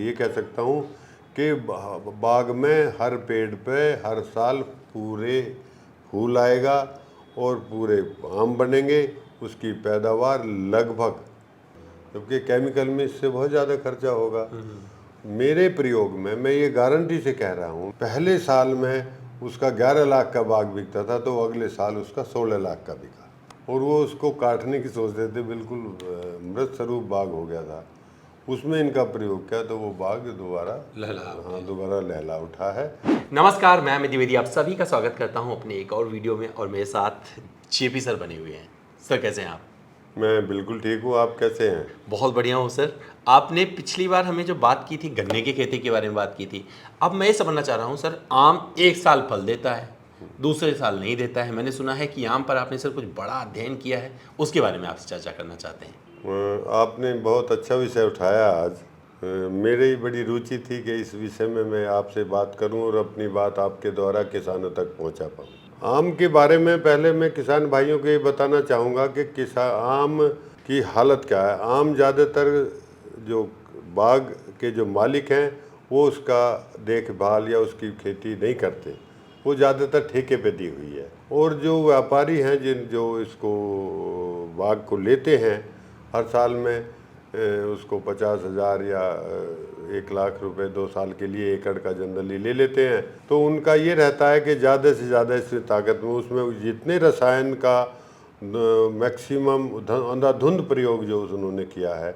ये कह सकता हूँ कि बाग में हर पेड़ पे हर साल पूरे फूल आएगा और पूरे आम बनेंगे, उसकी पैदावार लगभग, जबकि केमिकल में इससे बहुत ज़्यादा खर्चा होगा। मेरे प्रयोग में मैं ये गारंटी से कह रहा हूँ, पहले साल में उसका 11 लाख का बाग बिकता था तो अगले साल उसका 16 लाख का बिका, और वो उसको काटने की सोच रहे थे, बिल्कुल मृत स्वरूप बाग हो गया था। उसमें इनका प्रयोग किया तो वो बाग दोबारा लहला उठा है। नमस्कार, मैं अमित द्विवेदी आप सभी का स्वागत करता हूं अपने एक और वीडियो में, और मेरे साथ जेपी सर बने हुए हैं। सर कैसे हैं आप? मैं बिल्कुल ठीक हूँ, आप कैसे हैं? बहुत बढ़िया हूँ सर। आपने पिछली बार हमें जो बात की थी, गन्ने की खेती के बारे में बात की थी। अब मैं ये समझना चाह रहा हूँ सर, आम एक साल फल देता है, दूसरे साल नहीं देता है। मैंने सुना है कि आम पर आपने सर कुछ बड़ा अध्ययन किया है, उसके बारे में आपसे चर्चा करना चाहते हैं। आपने बहुत अच्छा विषय उठाया आज। मेरी बड़ी रुचि थी कि इस विषय में मैं आपसे बात करूं और अपनी बात आपके द्वारा किसानों तक पहुंचा पाऊं। आम के बारे में पहले मैं किसान भाइयों को ये बताना चाहूँगा कि आम की हालत क्या है। आम ज़्यादातर जो बाग के जो मालिक हैं वो उसका देखभाल या उसकी खेती नहीं करते, वो ज़्यादातर ठेके पे दी हुई है। और जो व्यापारी हैं जो इसको बाग को लेते हैं, हर साल में उसको 50,000 या 1 लाख रुपए 2 साल के लिए एकड़ का जनरली ले लेते हैं। तो उनका ये रहता है कि ज़्यादा से ज़्यादा इसमें ताकत में उसमें जितने रसायन का मैक्सिमम अंधाधुंध प्रयोग जो उन्होंने किया है,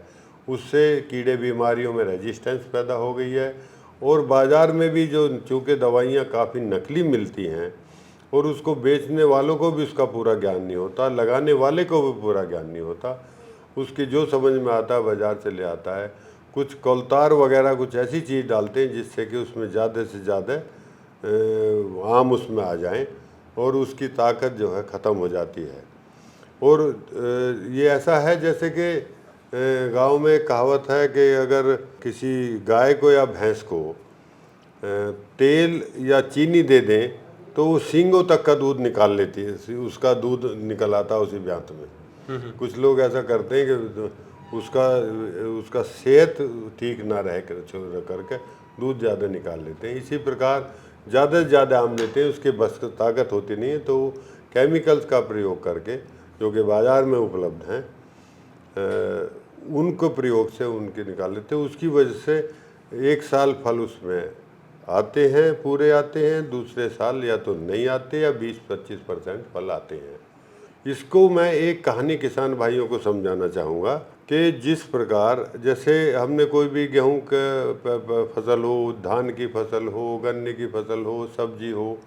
उससे कीड़े बीमारियों में रेजिस्टेंस पैदा हो गई है। और बाज़ार में भी जो चूँकि दवाइयाँ काफ़ी नकली मिलती हैं और उसको बेचने वालों को भी उसका पूरा ज्ञान नहीं होता, लगाने वाले को भी पूरा ज्ञान नहीं होता। उसकी जो समझ में आता है बाज़ार से ले आता है। कुछ कोलतार वगैरह कुछ ऐसी चीज़ डालते हैं जिससे कि उसमें ज़्यादा से ज़्यादा आम उसमें आ जाएं और उसकी ताकत जो है ख़त्म हो जाती है। और ये ऐसा है जैसे कि गांव में कहावत है कि अगर किसी गाय को या भैंस को तेल या चीनी दे दें तो वो सींगों तक का दूध निकाल लेती है, उसका दूध निकल आता है उसी ब्यात में। कुछ लोग ऐसा करते हैं कि उसका सेहत ठीक ना रह करके दूध ज़्यादा निकाल लेते हैं। इसी प्रकार ज़्यादा से ज़्यादा आम लेते हैं, उसके बस ताकत होती नहीं है, तो केमिकल्स का प्रयोग करके जो कि बाज़ार में उपलब्ध हैं उनको प्रयोग से उनके निकाल लेते हैं। उसकी वजह से एक साल फल उसमें आते हैं, पूरे आते हैं, दूसरे साल या तो नहीं आते या 20-25% फल आते हैं। इसको मैं एक कहानी किसान भाइयों को समझाना चाहूँगा कि जिस प्रकार जैसे हमने कोई भी गेहूं का फसल हो, धान की फसल हो, गन्ने की फसल हो, सब्जी हो,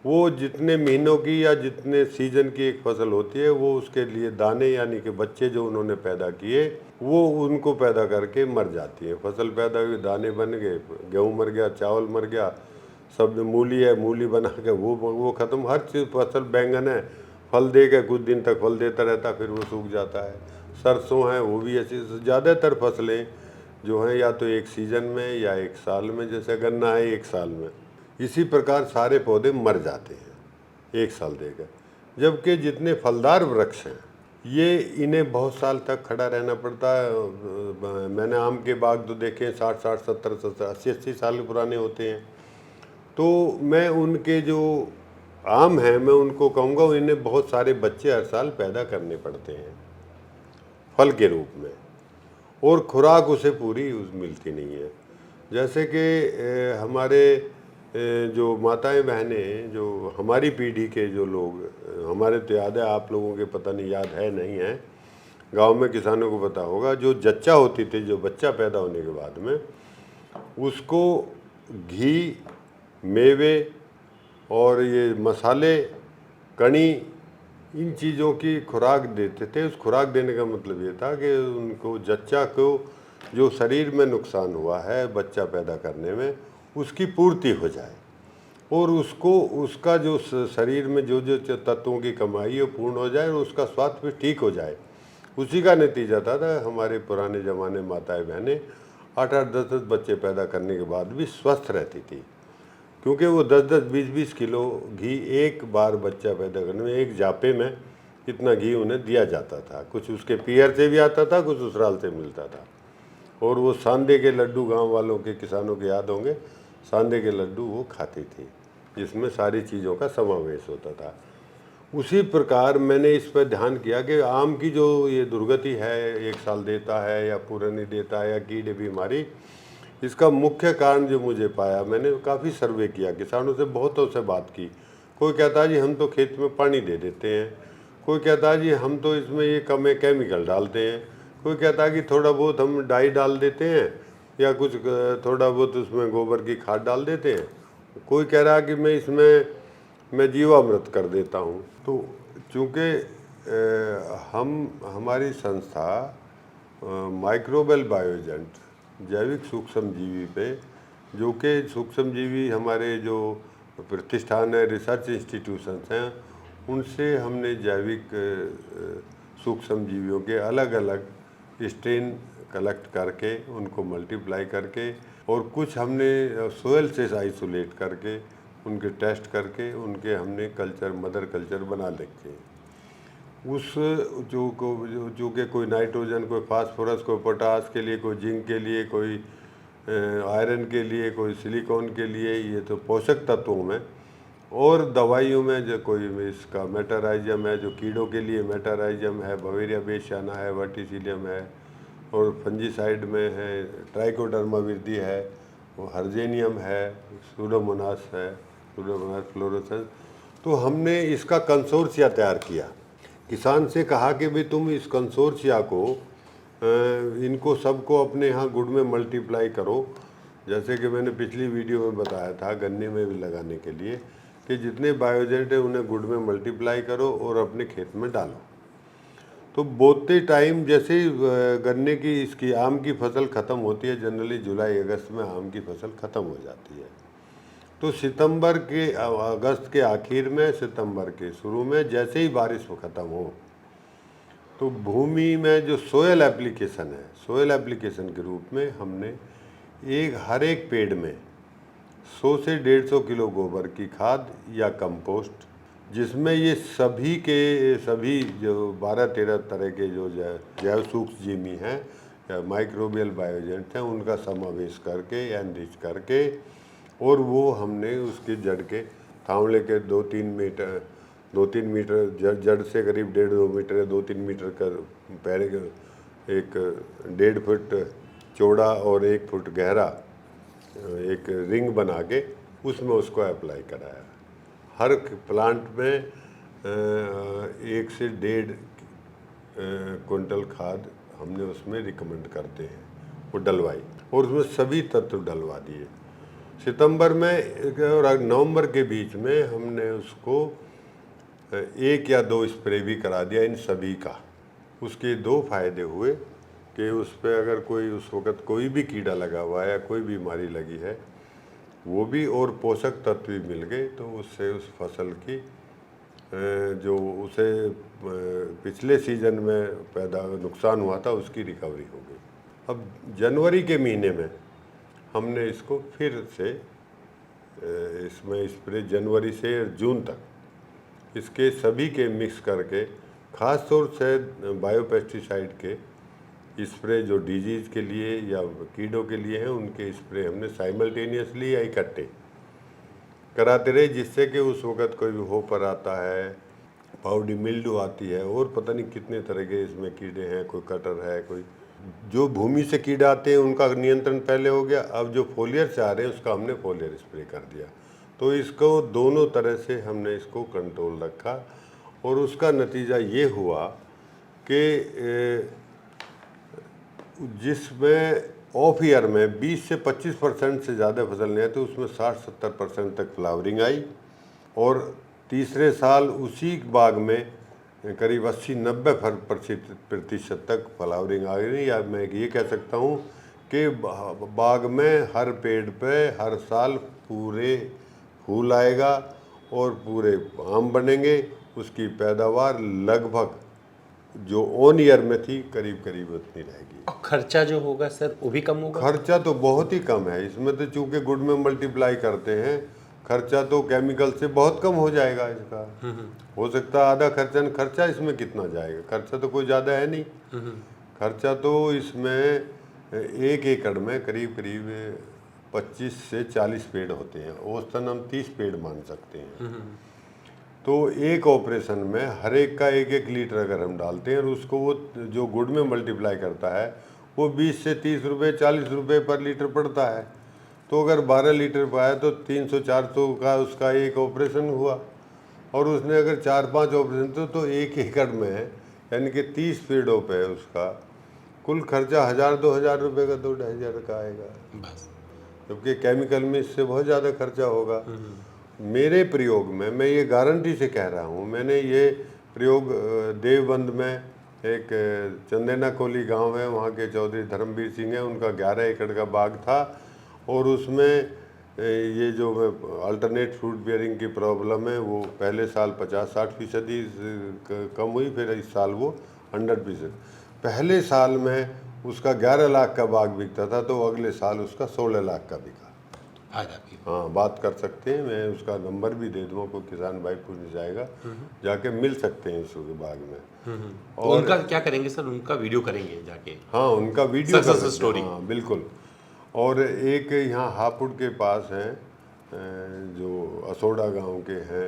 वो जितने महीनों की या जितने सीजन की एक फसल होती है, वो उसके लिए दाने यानी कि बच्चे जो उन्होंने पैदा किए वो उनको पैदा करके मर जाती है। फसल पैदा हुई, दाने बन गए, गेहूँ मर गया, चावल मर गया, सब मूली है, मूली बना के वो ख़त्म। हर चीज़ फसल, बैंगन है, फल देगा, कुछ दिन तक फल देता रहता, फिर वो सूख जाता है। सरसों है, वो भी ऐसी ज़्यादातर फसलें जो हैं या तो एक सीज़न में या एक साल में, जैसे गन्ना है एक साल में, इसी प्रकार सारे पौधे मर जाते हैं एक साल देकर। जबकि जितने फलदार वृक्ष हैं ये इन्हें बहुत साल तक खड़ा रहना पड़ता है। मैंने आम के बाग तो देखे 60-60, 70-70, 80-80 साल पुराने होते हैं। तो मैं उनके जो आम हैं मैं उनको कहूँगा इन्हें बहुत सारे बच्चे हर साल पैदा करने पड़ते हैं फल के रूप में, और खुराक उसे पूरी मिलती नहीं है। जैसे कि हमारे जो माताएं बहनें, जो हमारी पीढ़ी के जो लोग, हमारे तो याद है, आप लोगों के पता नहीं याद है नहीं है, गांव में किसानों को पता होगा, जो जच्चा होती थी, जो बच्चा पैदा होने के बाद में उसको घी, मेवे और ये मसाले, कणी, इन चीज़ों की खुराक देते थे। उस खुराक देने का मतलब ये था कि उनको जच्चा को जो शरीर में नुकसान हुआ है बच्चा पैदा करने में, उसकी पूर्ति हो जाए और उसको उसका जो शरीर में जो जो तत्वों की कमाई है पूर्ण हो जाए और उसका स्वास्थ्य भी ठीक हो जाए। उसी का नतीजा था हमारे पुराने ज़माने माताएं बहनें 8-8, 10-10 बच्चे पैदा करने के बाद भी स्वस्थ रहती थी, क्योंकि वो 10-10, 20-20 किलो घी एक बार बच्चा पैदा करने में, एक जापे में इतना घी उन्हें दिया जाता था। कुछ उसके पियर से भी आता था, कुछ ससुराल से मिलता था, और वो सांदे के लड्डू, गांव वालों के किसानों के याद होंगे, सांदे के लड्डू वो खाती थी, जिसमें सारी चीज़ों का समावेश होता था। उसी प्रकार मैंने इस पर ध्यान किया कि आम की जो ये दुर्गति है, 1 साल देता है या पूरा नहीं देता है या कीड़े बीमारी, इसका मुख्य कारण जो मुझे पाया, मैंने काफ़ी सर्वे किया, किसानों से बहुतों से बात की। कोई कहता है जी हम तो खेत में पानी दे देते हैं, कोई कहता है जी हम तो इसमें ये कम केमिकल डालते हैं, कोई कहता है कि थोड़ा बहुत हम डाई डाल देते हैं या कुछ थोड़ा बहुत उसमें गोबर की खाद डाल देते हैं, कोई कह रहा है कि मैं जीवामृत कर देता हूँ। तो चूँकि हमारी संस्था माइक्रोबियल बायोएजेंट, जैविक सूक्ष्म जीवी पे, जो कि सूक्ष्म जीवी हमारे जो प्रतिष्ठान है, रिसर्च इंस्टीट्यूशंस हैं, उनसे हमने जैविक सूक्ष्म जीवियों के अलग अलग स्ट्रेन कलेक्ट करके उनको मल्टीप्लाई करके, और कुछ हमने सोयल से आइसोलेट करके उनके टेस्ट करके उनके हमने कल्चर, मदर कल्चर बना रखे हैं। उस जो कि कोई नाइट्रोजन, कोई फास्फोरस, कोई पोटास के लिए, कोई जिंक के लिए, कोई आयरन के लिए, कोई सिलिकॉन के लिए, ये तो पोषक तत्वों में, और दवाइयों में जो कोई इसका मेटाराइजम है, जो कीड़ों के लिए मेटाराइजम है, बवेरिया बेसियाना है, वर्टिसिलियम है, और फंजीसाइड में है ट्राइकोडर्मा विरिडी है, वो हर्जेनियम है, सूडोमोनास है, सूडोमोनास फ्लोरोसेंस। तो हमने इसका कंसोर्शिया तैयार किया, किसान से कहा कि भाई तुम इस कंसोर्शिया को इनको सबको अपने यहाँ गुड़ में मल्टीप्लाई करो, जैसे कि मैंने पिछली वीडियो में बताया था गन्ने में भी लगाने के लिए, कि जितने बायोजेंट है उन्हें गुड़ में मल्टीप्लाई करो और अपने खेत में डालो। तो बोते टाइम जैसे ही गन्ने की, इसकी आम की फसल ख़त्म होती है, जनरली जुलाई अगस्त में आम की फसल ख़त्म हो जाती है, तो सितंबर के, अगस्त के आखिर में, सितंबर के शुरू में जैसे ही बारिश ख़त्म हो, तो भूमि में जो सोयल एप्लीकेशन है, सोयल एप्लीकेशन के रूप में हमने हर एक पेड़ में 100 से 150 किलो गोबर की खाद या कंपोस्ट, जिसमें ये सभी जो 12-13 तरह के जो जैव सूक्ष्म जीवी हैं या माइक्रोबियल बायोजेंट हैं, उनका समावेश करके या एनरिच करके, और वो हमने उसकी जड़ के थावले के 2-3 मीटर जड़ से करीब 1.5-2 मीटर या 2-3 मीटर का पैर, एक 1.5 फुट चौड़ा और 1 फुट गहरा एक रिंग बना के उसमें उसको अप्लाई कराया। हर प्लांट में 1 से 1.5 क्विंटल खाद हमने उसमें रिकमेंड करते हैं, वो डलवाई, और उसमें सभी तत्व डलवा दिए। सितंबर में और नवंबर के बीच में हमने उसको 1 या 2 स्प्रे भी करा दिया इन सभी का। उसके 2 फायदे हुए कि उस पर अगर कोई उस वक़्त कोई भी कीड़ा लगा हुआ है या कोई बीमारी लगी है वो भी, और पोषक तत्व भी मिल गए, तो उससे उस फसल की जो उसे पिछले सीजन में नुकसान हुआ था उसकी रिकवरी हो गई। अब जनवरी के महीने में हमने इसको फिर से इसमें स्प्रे, जनवरी से जून तक इसके सभी के मिक्स करके, ख़ास तौर से बायोपेस्टिसाइड के स्प्रे जो डिजीज़ के लिए या कीड़ों के लिए हैं, उनके स्प्रे हमने साइमल्टेनियसली या इकट्ठे कराते रहे, जिससे कि उस वक़्त कोई भी होपर आता है, पाउडरी मिल्ड्यू आती है, और पता नहीं कितने तरह के इसमें कीड़े हैं, कोई कटर है, कोई जो भूमि से कीड़े आते हैं उनका नियंत्रण पहले हो गया। अब जो फोलियर से आ रहे हैं उसका हमने फोलियर स्प्रे कर दिया। तो इसको दोनों तरह से हमने इसको कंट्रोल रखा, और उसका नतीजा ये हुआ कि जिसमें ऑफ ईयर में 20 से 25% से ज़्यादा फसल नहीं आई, तो उसमें 60-70% तक फ्लावरिंग आई, और तीसरे साल उसी बाग में करीब 80-90% तक फ्लावरिंग आ गई। या मैं ये कह सकता हूँ कि बाग में हर पेड़ पे हर साल पूरे फूल आएगा और पूरे आम बनेंगे। उसकी पैदावार लगभग जो ऑन ईयर में थी करीब उतनी रहेगी। और खर्चा जो होगा सर वो भी कम होगा? खर्चा तो बहुत ही कम है इसमें, तो चूँकि गुड़ में मल्टीप्लाई करते हैं, खर्चा तो केमिकल से बहुत कम हो जाएगा इसका। हो सकता है आधा खर्चा इसमें कितना जाएगा, खर्चा तो कोई ज़्यादा है नहीं। खर्चा तो इसमें एक एकड़ में करीब करीब 25 से 40 पेड़ होते हैं, औसतन हम 30 पेड़ मान सकते हैं। तो एक ऑपरेशन में हर एक का 1-1 लीटर अगर हम डालते हैं और उसको वो जो गुड़ में मल्टीप्लाई करता है वो 20 से 30 रुपये 40 रुपये पर लीटर पड़ता है। तो अगर 12 लीटर पाया तो 300-400 का उसका एक ऑपरेशन हुआ, और उसने अगर 4-5 ऑपरेशन तो 1 एकड़ में यानी कि 30 पेड़ों पे उसका कुल खर्चा 1000-2000 रुपये का 2-2500 का आएगा, बस। जबकि केमिकल में इससे बहुत ज़्यादा खर्चा होगा। मेरे प्रयोग में मैं ये गारंटी से कह रहा हूँ, मैंने ये प्रयोग देवबंद में एक चंदेना कोली गांव है, वहाँ के चौधरी धर्मवीर सिंह हैं, उनका 11 एकड़ का बाग था और उसमें ये जो अल्टरनेट फ्रूट बियरिंग की प्रॉब्लम है वो पहले साल 50-60% कम हुई, फिर इस साल वो 100%। पहले साल में उसका 11 लाख का बाग बिकता था तो अगले साल उसका 16 लाख का बिका। फायदा भी। हाँ, बात कर सकते हैं, मैं उसका नंबर भी दे दूँगा, कोई किसान भाई पूछने जाएगा जाके मिल सकते हैं इसके बाग में। और उनका क्या करेंगे सर, उनका वीडियो करेंगे जाके? हाँ, उनका वीडियो कर सक्सेस सकते हैं, स्टोरी। हाँ बिल्कुल। और एक यहाँ हापुड़ के पास हैं जो असोड़ा गांव के हैं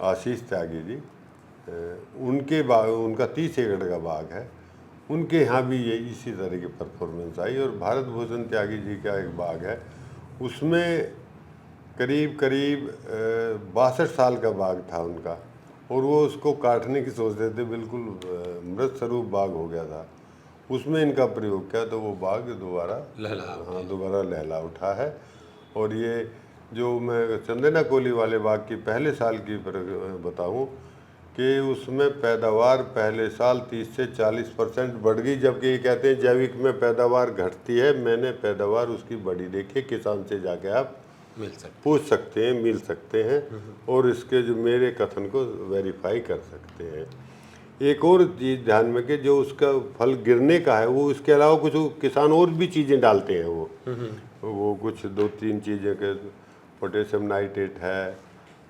आशीष त्यागी जी, उनके बाग, उनका 30 एकड़ का बाग है, उनके यहाँ भी ये इसी तरह की परफॉर्मेंस आई। और भारत भूषण त्यागी जी का एक बाग है, उसमें करीब करीब 62 साल का बाग था उनका, और वो उसको काटने की सोच रहे थे, बिल्कुल मृत स्वरूप बाग हो गया था। उसमें इनका प्रयोग किया तो वो बाग दोबारा लहला उठा है। और ये जो मैं चंदेना कोली वाले बाग की पहले साल की बताऊं कि उसमें पैदावार पहले साल 30 से 40% बढ़ गई, जबकि ये कहते हैं जैविक में पैदावार घटती है। मैंने पैदावार उसकी बड़ी देखी, किसान से जाके आप पूछ सकते हैं, मिल सकते हैं और इसके जो मेरे कथन को वेरीफाई कर सकते हैं। एक और चीज़ ध्यान में कि जो उसका फल गिरने का है वो इसके अलावा कुछ किसान और भी चीज़ें डालते हैं, वो कुछ 2-3 चीज़ें के पोटेशियम नाइट्रेट है,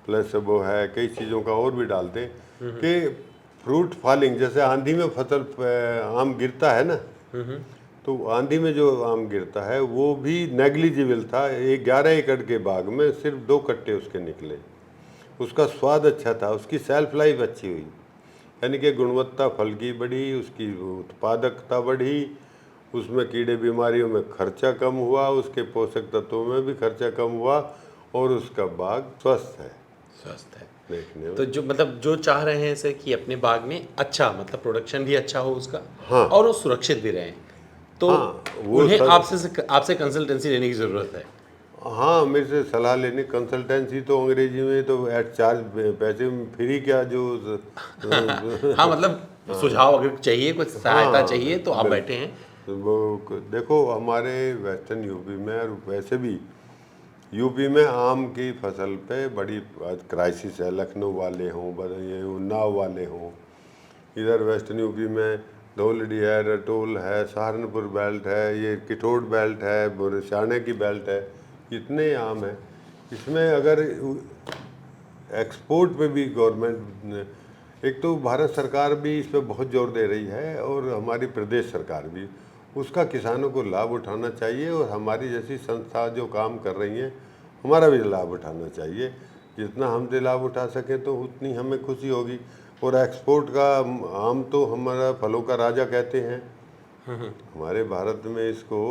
प्लस वो है, कई चीज़ों का और भी डालते हैं कि फ्रूट फॉलिंग, जैसे आंधी में फसल आम गिरता है ना, तो आंधी में जो आम गिरता है वो भी नेग्लिजिबल था। 11 एकड़ के बाग में सिर्फ 2 कट्टे उसके निकले, उसका स्वाद अच्छा था, उसकी सेल्फ लाइफ अच्छी हुई, यानी कि गुणवत्ता फल की बढ़ी, उसकी उत्पादकता बढ़ी, उसमें कीड़े बीमारियों में खर्चा कम हुआ, उसके पोषक तत्वों में भी खर्चा कम हुआ और उसका बाग स्वस्थ है देखने में। तो जो मतलब जो चाह रहे हैं सर कि अपने बाग में अच्छा मतलब प्रोडक्शन भी अच्छा हो उसका, हाँ, और वो सुरक्षित भी रहें, तो हाँ, उन्हें आपसे कंसल्टेंसी लेने की ज़रूरत है। हाँ, मेरे से सलाह लेने, कंसल्टेंसी तो अंग्रेजी में तो एट चार्ज, पैसे फ्री क्या जो हाँ, मतलब सुझाव अगर चाहिए, कुछ सहायता चाहिए तो आप बैठे हैं। वो देखो, हमारे वेस्टर्न यूपी में और वैसे भी यूपी में आम की फसल पे बड़ी क्राइसिस है। लखनऊ वाले हों, ये उन्नाव वाले हों, इधर वेस्टर्न यूपी में धौलडी है, रटोल है, सहारनपुर बेल्ट है, ये किठोड़ बेल्ट है, बुरशाने की बेल्ट है, इतने आम हैं। इसमें अगर एक्सपोर्ट पे भी गवर्नमेंट, एक तो भारत सरकार भी इस पर बहुत जोर दे रही है और हमारी प्रदेश सरकार भी, उसका किसानों को लाभ उठाना चाहिए और हमारी जैसी संस्था जो काम कर रही हैं हमारा भी लाभ उठाना चाहिए। जितना हमसे लाभ उठा सकें तो उतनी हमें खुशी होगी। और एक्सपोर्ट का आम तो हमारा फलों का राजा कहते हैं, हमारे भारत में इसको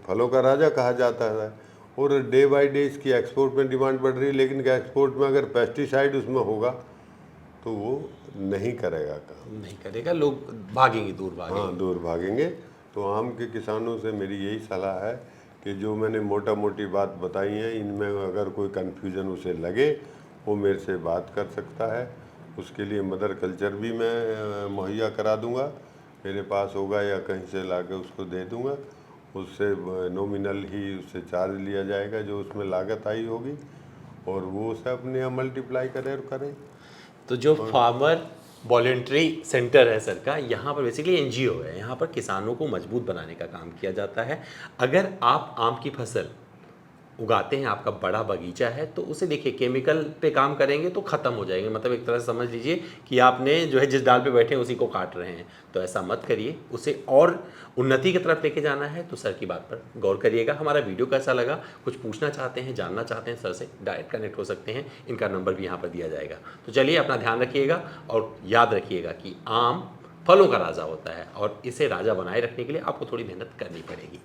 फलों का राजा कहा जाता है। और डे बाय डे इसकी एक्सपोर्ट में डिमांड बढ़ रही है, लेकिन एक्सपोर्ट में अगर पेस्टिसाइड उसमें होगा तो वो नहीं करेगा काम, नहीं करेगा, लोग भागेंगे, दूर भागेंगे। हाँ, दूर भागेंगे। तो आम के किसानों से मेरी यही सलाह है कि जो मैंने मोटा मोटी बात बताई है, इनमें अगर कोई कन्फ्यूज़न उसे लगे वो मेरे से बात कर सकता है। उसके लिए मदर कल्चर भी मैं मुहैया करा दूंगा, मेरे पास होगा या कहीं से ला के उसको दे दूंगा। उससे नॉमिनल ही उससे चार्ज लिया जाएगा जो उसमें लागत आई होगी, और वो उसे अपने यहाँ मल्टीप्लाई करे। तो जो फार्मर वॉलेंट्री सेंटर है सर का, यहाँ पर बेसिकली एनजीओ है, यहाँ पर किसानों को मजबूत बनाने का काम किया जाता है। अगर आप आम की फसल उगाते हैं, आपका बड़ा बगीचा है, तो उसे देखिए केमिकल पे काम करेंगे तो ख़त्म हो जाएंगे। मतलब एक तरह से समझ लीजिए कि आपने जो है जिस डाल पे बैठे हैं उसी को काट रहे हैं। तो ऐसा मत करिए, उसे और उन्नति की तरफ लेके जाना है तो सर की बात पर गौर करिएगा। हमारा वीडियो कैसा लगा, कुछ पूछना चाहते हैं, जानना चाहते हैं सर से, डायरेक्ट कनेक्ट हो सकते हैं, इनका नंबर भी यहाँ पर दिया जाएगा। तो चलिए अपना ध्यान रखिएगा और याद रखिएगा कि आम फलों का राजा होता है और इसे राजा बनाए रखने के लिए आपको थोड़ी मेहनत करनी पड़ेगी।